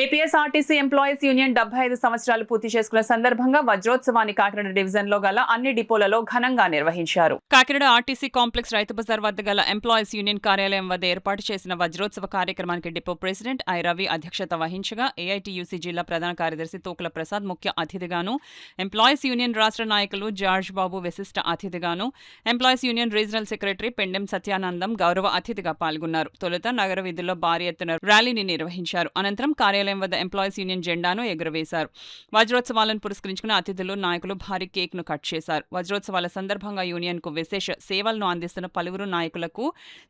APSRTC employees union 75 సంవత్సరాలు పూర్తి చేసుకున్న సందర్భంగా వజ్రోత్సవాన్ని కాకినాడ డివిజన్ లో గల అన్ని డిపోలలో ఘనంగా నిర్వహించారు. కాకినాడ ఆర్టీసీ కాంప్లెక్స్ రైతు బజార్ వద్ద గల ఎంప్లాయీస్ యూనియన్ కార్యాలయం వద్ద ఏర్పాటు చేసిన వజ్రోత్సవ కార్యక్రమానికి డిపో ప్రెసిడెంట్ ఐ రవి అధ్యక్షత వహించగా ఏఐటీయూసీ జిల్లా ప్రధాన కార్యదర్శి తూకుల ప్రసాద్ ముఖ్య అతిథిగాను, ఎంప్లాయీస్ యూనియన్ రాష్ట్ర నాయకులు జార్జ్ బాబు విశిష్ట అతిథిగాను, employees union regional secretary Pendem Satyanandam గౌరవ అతిథిగా పాల్గొన్నారు. తొలుత నగర వీధుల్లో భారీ ఎత్తున ర్యాలీని నిర్వహించారు. అనంతరం కార్యాలయం వద్ద ఎంప్లాయీస్ యూనియన్ జెండాను ఎగురవేశారు. వజ్రోత్సవాలను పురస్కరించుకున్న అతిథులు, నాయకులు భారీ కేక్ ను కట్ చేశారు. వజ్రోత్సవాల సందర్భంగా యూనియన్ కు విశేష సేవలను అందిస్తున్న పలువురు నాయకులకు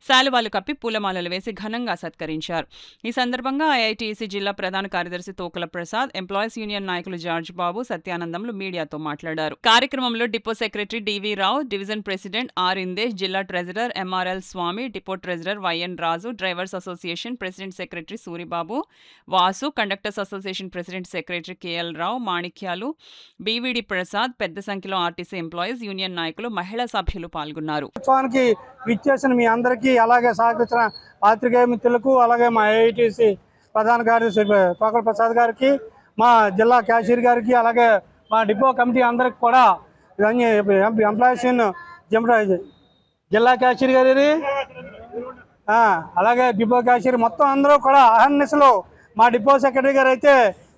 శాలువాలు కప్పి పూలమాలలు వేసి ఘనంగా సత్కరించారు. ఈ సందర్భంగా ఐఐటీసీ జిల్లా ప్రధాన కార్యదర్శి తూకుల ప్రసాద్, ఎంప్లాయీస్ యూనియన్ నాయకులు జార్జ్ బాబు, సత్యానందంలు మీడియాతో మాట్లాడారు. కార్యక్రమంలో depot secretary DV Rao, division president R Indesh, జిల్లా treasurer MRL Swamy, depot treasurer YN Raju, drivers association president secretary Suribabu, Vasu, conductors association president secretary KL Rao, Manikyalu, BVD Prasad, పెద్ద సంఖ్యలో ఆర్టీసీ ఎంప్లాయీస్ యూనియన్ నాయకులు, మహిళా సభ్యులు పాల్గొన్నారు. విచ్చేసిన మీ అందరికీ, అలాగే సహకరించిన పాత్రికేయ మిత్రులకు, అలాగే మా ఏఐటీసీ ప్రధాన కార్యదర్శి తోకల ప్రసాద్ గారికి, మా జిల్లా క్యాషియర్ గారికి, అలాగే మా డిపో కమిటీ అందరికి కూడా ఎంప్లాయీస్ జిల్లా క్యాషియర్ గారి, అలాగే డిపో క్యాషియర్ మొత్తం అందరూ కూడా అహర్నిశలో, మా డిపో సెక్రటరీ గారు అయితే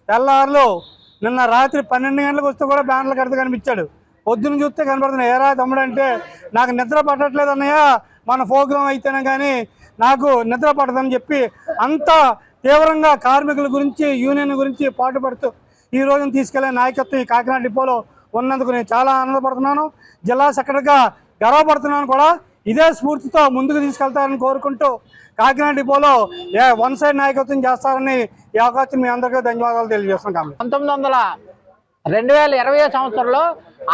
తెల్లారులు నిన్న రాత్రి 12 గంటలకు వస్తే కూడా బ్యానర్లు కడితే కనిపించాడు. పొద్దున్న చూస్తే కనబడుతున్నాయి. ఏరా తమ్ముడు అంటే, నాకు నిద్ర పట్టట్లేదు అన్నయ్య, మన ప్రోగ్రాం అయితేనే కానీ నాకు నిద్ర పట్టదని చెప్పి అంత తీవ్రంగా కార్మికుల గురించి, యూనియన్ గురించి పాటుపడుతూ ఈ రోజున తీసుకెళ్లే నాయకత్వం ఈ కాకినాడ డిపోలో ఉన్నందుకు నేను చాలా ఆనందపడుతున్నాను. జిల్లా సెక్రటరీగా గర్వపడుతున్నాను కూడా. ఇదే స్ఫూర్తితో ముందుకు తీసుకెళ్తారని కోరుకుంటూ కాకినాడ డిపోలో వన్ సైడ్ నాయకత్వం చేస్తారని ఈ అవకాశం మీ అందరికీ ధన్యవాదాలు తెలియజేస్తున్నాం. 2020 సంవత్సరంలో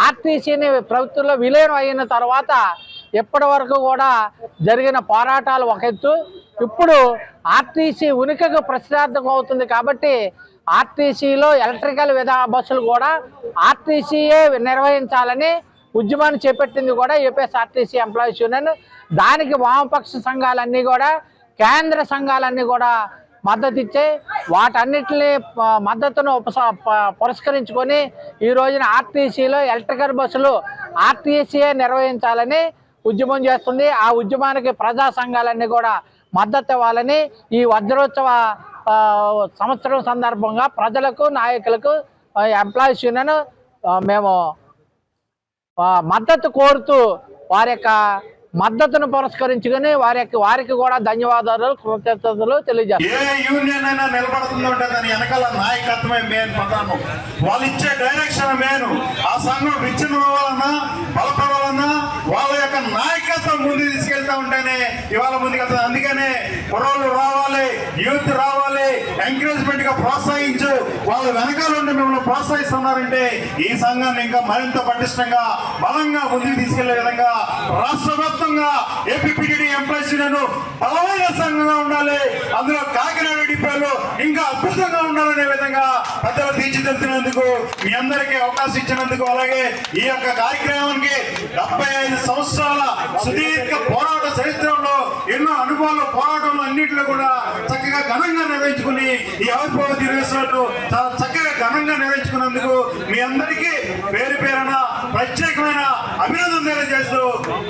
ఆర్టీసీని ప్రభుత్వంలో విలీనం అయిన తర్వాత ఇప్పటి వరకు కూడా జరిగిన పోరాటాలు ఒక ఎత్తు, ఇప్పుడు ఆర్టీసీ ఉనికికి ప్రశ్నార్థకం అవుతుంది. కాబట్టి ఆర్టీసీలో ఎలక్ట్రికల్ బస్సులు కూడా ఆర్టీసీయే నిర్వహించాలని ఉద్యమాన్ని చేపట్టింది కూడా ఏపీఎస్ఆర్టీసీ ఎంప్లాయీస్ యూనియన్. దానికి వామపక్ష సంఘాలన్నీ కూడా, కేంద్ర సంఘాలన్నీ కూడా మద్దతు ఇచ్చాయి. వాటన్నిటిని మద్దతును పురస్కరించుకొని ఈ రోజున ఆర్టీసీలో ఎలక్ట్రికల్ బస్సులు ఆర్టీసీయే నిర్వహించాలని ఉద్యమం చేస్తుంది. ఆ ఉద్యమానికి ప్రజా సంఘాలన్నీ కూడా మద్దతు ఇవ్వాలని ఈ వజ్రోత్సవ సంవత్సరం సందర్భంగా ప్రజలకు, నాయకులకు ఎంప్లాయీస్ యూనియన్ మేము మద్దతు కోరుతూ వారి యొక్క మద్దతును పురస్కరించుకుని వారికి కూడా ధన్యవాదాలు, కృతజ్ఞతలు తెలియజేస్తారు. ఏ యూనియన్ అయినా నిలబడుతుందంటే దాని వెనకాల నాయకత్వమే మెయిన్ ప్రధానం. వాళ్ళు ఇచ్చే డైరెక్షన్ మెయిన్. ఆ సంఘం విచ్ఛిన్నం అవ్వాలన్నా, బలపడాలన్నా వాళ్ళ యొక్క నాయకత్వం ముందుకు తీసుకెళ్తా ఉంటేనే ఇవాళ ముందుకెళ్తుంది. అందుకనే కుర్రోళ్ళు రావాలి, యూత్ రావాలి, ఎంకరేజ్మెంట్ గా ప్రోత్సహించు, వాళ్ళ వెనకాల ఉండి మిమ్మల్ని ప్రోత్సహిస్తున్నారంటే ఈ సంఘాన్ని ఇంకా మరింత పటిష్టంగా, బలంగా ముందుకు తీసుకెళ్లే విధంగా రాష్ట్ర వ్యాప్తంగా ఏపీపీటీడీ ఎంప్లాయీస్ యూనియన్ బలమైన సంఘంగా ఉండాలి. అందులో కాకినాడ డిపోలో ఇంకా అద్భుతంగా ఉండాలనే విధంగా పెద్దలు తీర్చిదిద్దుతున్నందుకు, మీ అందరికీ అవకాశం ఇచ్చినందుకు, అలాగే ఈ యొక్క కార్యక్రమానికి 75 సంవత్సరాల సుదీర్ఘ పోరాట చరిత్రలో ఎన్నో అనుభవాలు, పోరాటంలో అన్నింటిలో కూడా చక్కగా ఘనంగా నిర్వహించుకుని ఈ ఆవిర్భావ దినోత్సవాలు చాలా చక్కగా ఘనంగా నిర్వహించుకున్నందుకు మీ అందరికీ పేరు పేరున ప్రత్యేకమైన అభినందనలు తెలియజేస్తూ